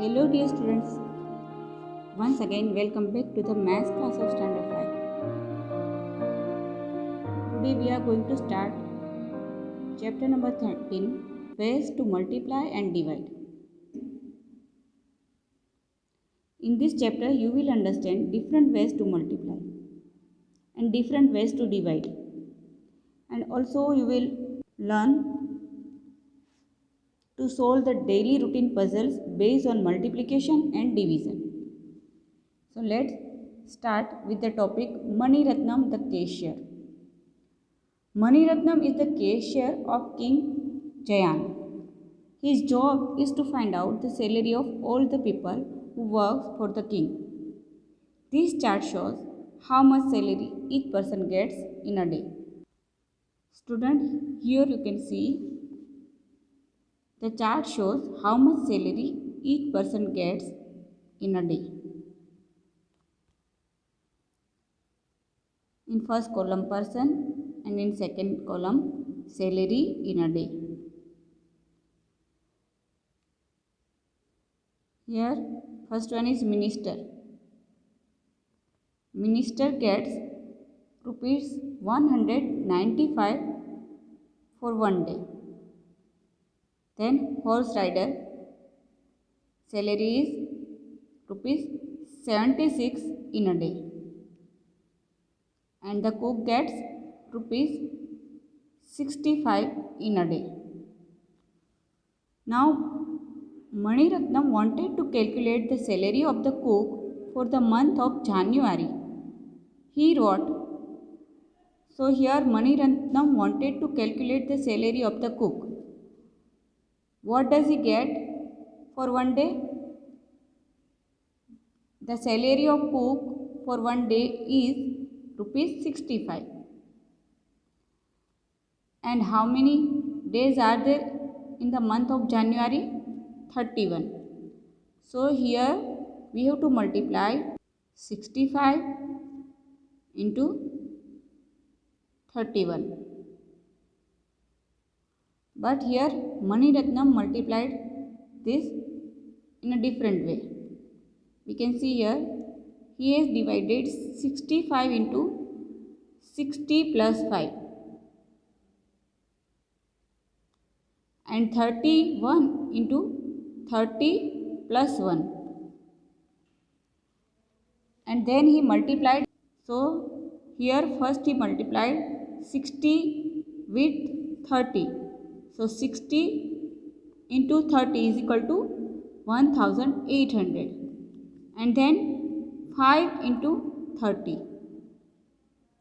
Hello dear students, once again welcome back to the maths class of standard 5. Today we are going to start chapter number 13, ways to multiply and divide. In this chapter you will understand different ways to multiply and different ways to divide, and also you will learn to solve the daily routine puzzles based on multiplication and division. So let's start with the topic Mani Ratnam, the cashier. Mani Ratnam is the cashier of King Jayan. His job is to find out the salary of all the people who work for the king. This chart shows how much salary each person gets in a day. Student, here you can see the chart shows how much salary each person gets in a day. In first column person and in second column salary in a day. Here first one is minister. Minister gets rupees 195 for one day. Then horse rider salary is rupees 76 in a day. And the cook gets rupees 65 in a day. Now Mani Ratnam wanted to calculate the salary of the cook for the month of January. He wrote, so here Mani Ratnam wanted to calculate the salary of the cook. What does he get for one day? The salary of cook for one day is rupees 65. And how many days are there in the month of January? 31. So here we have to multiply 65 into 31. But here Mani Ratnam multiplied this in a different way. We can see here he has divided 65 into 60 plus 5 and 31 into 30 plus 1, and then he multiplied. So here first he multiplied 60 with 30. So 60 into 30 is equal to 1800, and then 5 into 30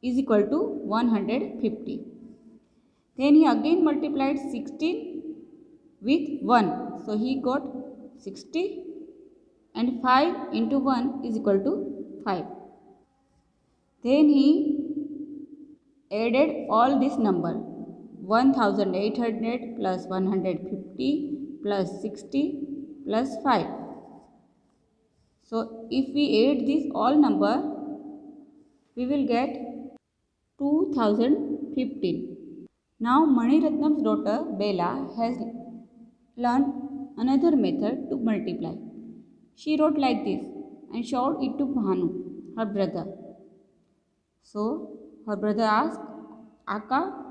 is equal to 150. Then he again multiplied 16 with 1. So he got 60, and 5 into 1 is equal to 5. Then he added all this number 1800 plus 150 plus 60 plus 5. So if we add this all number, we will get 2015. Now Mani Ratnam's daughter Bella has learned another method to multiply. She wrote like this and showed it to Bhanu, her brother. So her brother asked, Aka,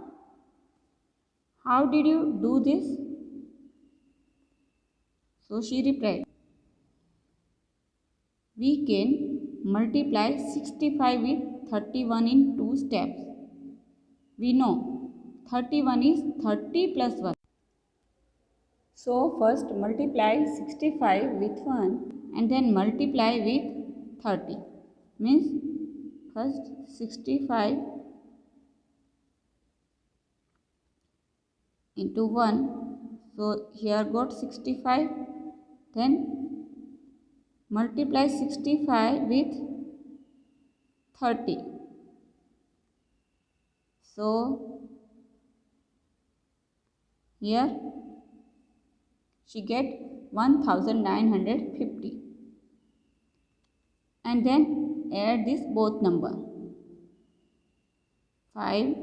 how did you do this? So she replied, we can multiply 65 with 31 in 2 steps. We know 31 is 30 plus 1. So first multiply 65 with 1 and then multiply with 30. Means first 65 into 1. So here got 65. Then multiply 65 with 30. So here she get 1950. And then add this both number 5,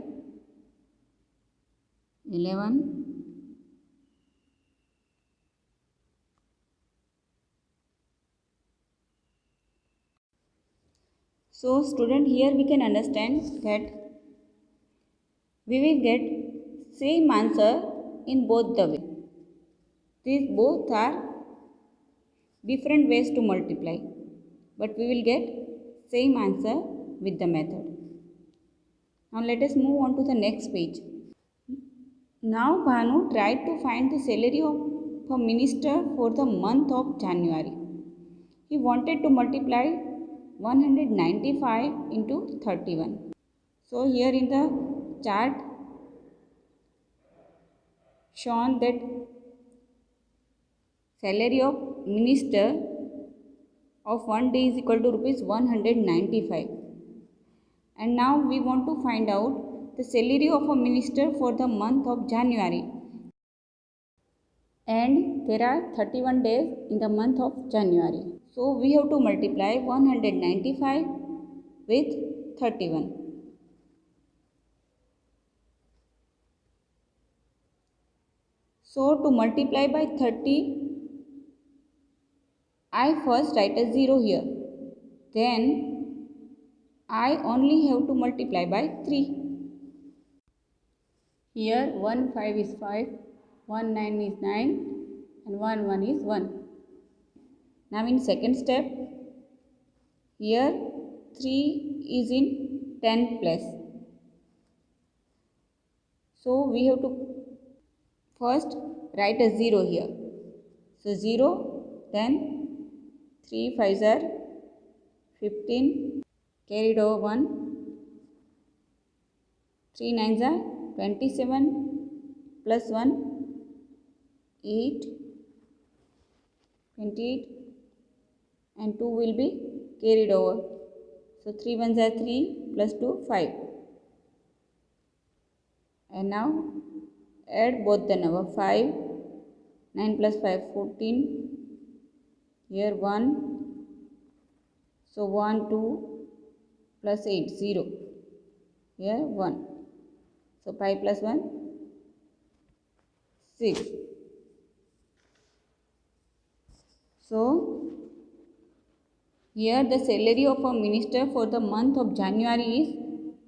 11, So student, here we can understand that we will get same answer in both the way. These both are different ways to multiply, but we will get same answer with the method. Now let us move on to the next page. Now Bhanu tried to find the salary of a minister for the month of January. He wanted to multiply 195 into 31. So here in the chart shown that salary of minister of one day is equal to rupees 195. And now we want to find out the salary of a minister for the month of January. And there are 31 days in the month of January. So we have to multiply 195 with 31. So to multiply by 30, I first write a 0 here. Then I only have to multiply by 3. Here 1 5 is 5, 1 9 is 9 and 1 1 is 1. Now in second step, here 3 is in 10 place. So we have to first write a 0 here. So 0, then 3 5s are 15, carried over 1, 3 9s are 27 plus 1, 8, 28 and 2 will be carried over. So 3 1s are 3 plus 2 5. And now add both the number 5, 9 plus 5 14, here 1, so 1 2 plus 8 0, here 1, so 5 plus 1 6. So here the salary of a minister for the month of January is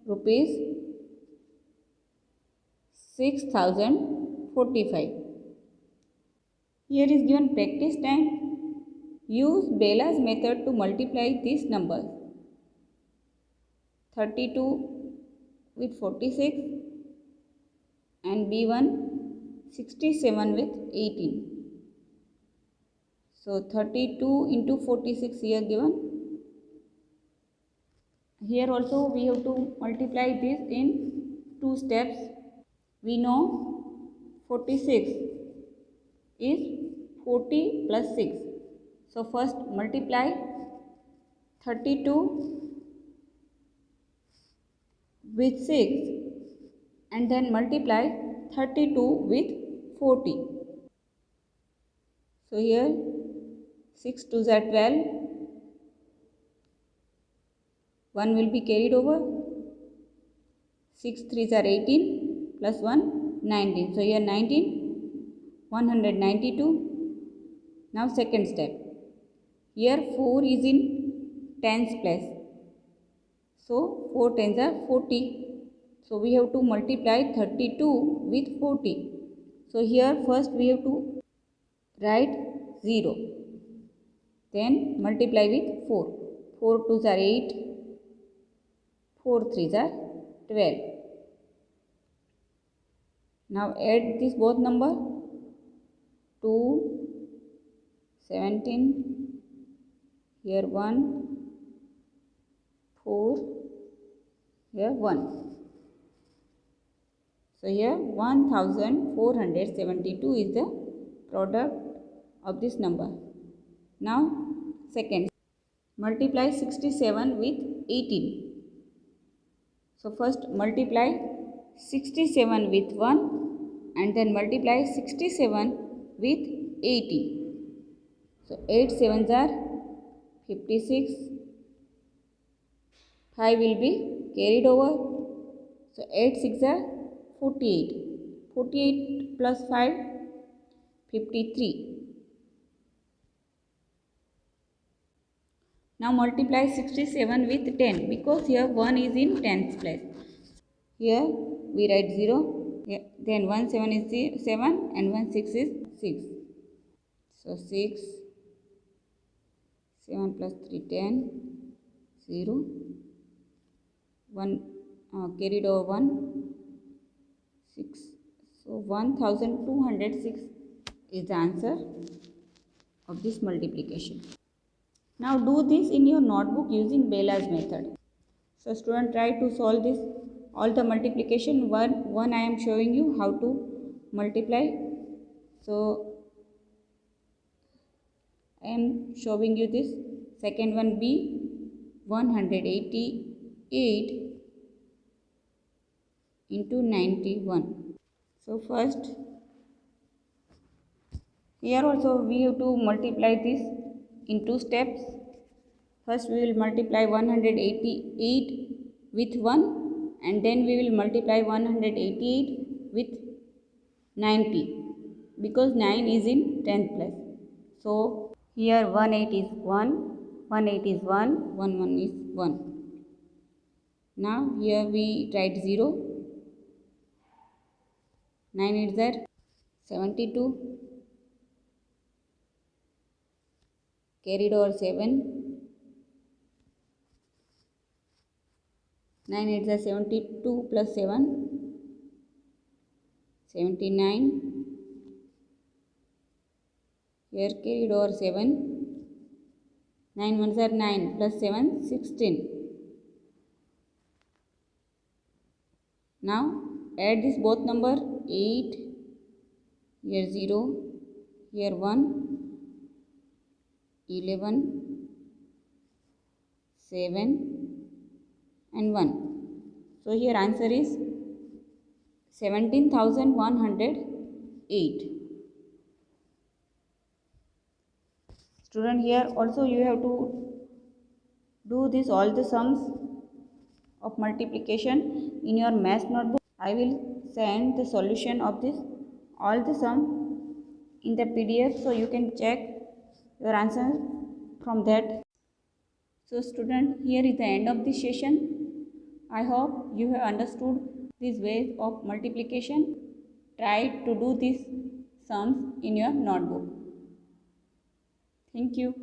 rupees 6045. Here is given practice time. Use Bella's method to multiply these numbers. 32 with 46 and B1 67 with 18. So 32 into 46 here given. Here also we have to multiply this in 2 steps. We know 46 is 40 plus 6. So first multiply 32 with 6 and then multiply 32 with 40. So here 6 2s are 12, 1 will be carried over, 6 3s are 18 plus 1 19. So here 19, 192. Now second step. Here 4 is in tens place. So 4 tens are 40. So we have to multiply 32 with 40. So here first we have to write 0. Then multiply with 4. 4 2s are 8. 4 3s are 12. Now add this both number. 2, 17, here 1, 4, here 1. So here 1472 is the product of this number. Now second, multiply 67 with 18. So first multiply 67 with 1 and then multiply 67 with 80. So 8 7s are 56. 5 will be carried over. So 8 6 are 48. 48 plus 5 53. Now multiply 67 with 10 because here 1 is in tens place. Here we write 0, then 1 7 is 7 and 1 6 is 6. So 6, 7 plus 3 10, 0, 1 carried over 1, 6. So 1206 is the answer of this multiplication. Now do this in your notebook using Bella's method. So student, try to solve this all the multiplication. One I am showing you how to multiply. So I am showing you this. Second one B, 188 into 91. So first here also we have to multiply this in two steps. First we will multiply 188 with 1 and then we will multiply 188 with 90 because 9 is in 10th place. So here 18 is 1, 18 is 1, 1 is 1. Now here we write 0, 9 is there, 72, carried over 7, 9 is the 72 plus 7, 79, here carried over 7, 9 ones are 9 plus 7, 16. Now add this both number 8, here 0, here 1, 11, 7 and 1. So here answer is 17,108. Student, here also you have to do this all the sums of multiplication in your math notebook. I will send the solution of this all the sum in the PDF so you can check your answer from that. So student, here is the end of this session. I hope you have understood these ways of multiplication. Try to do these sums in your notebook. Thank you.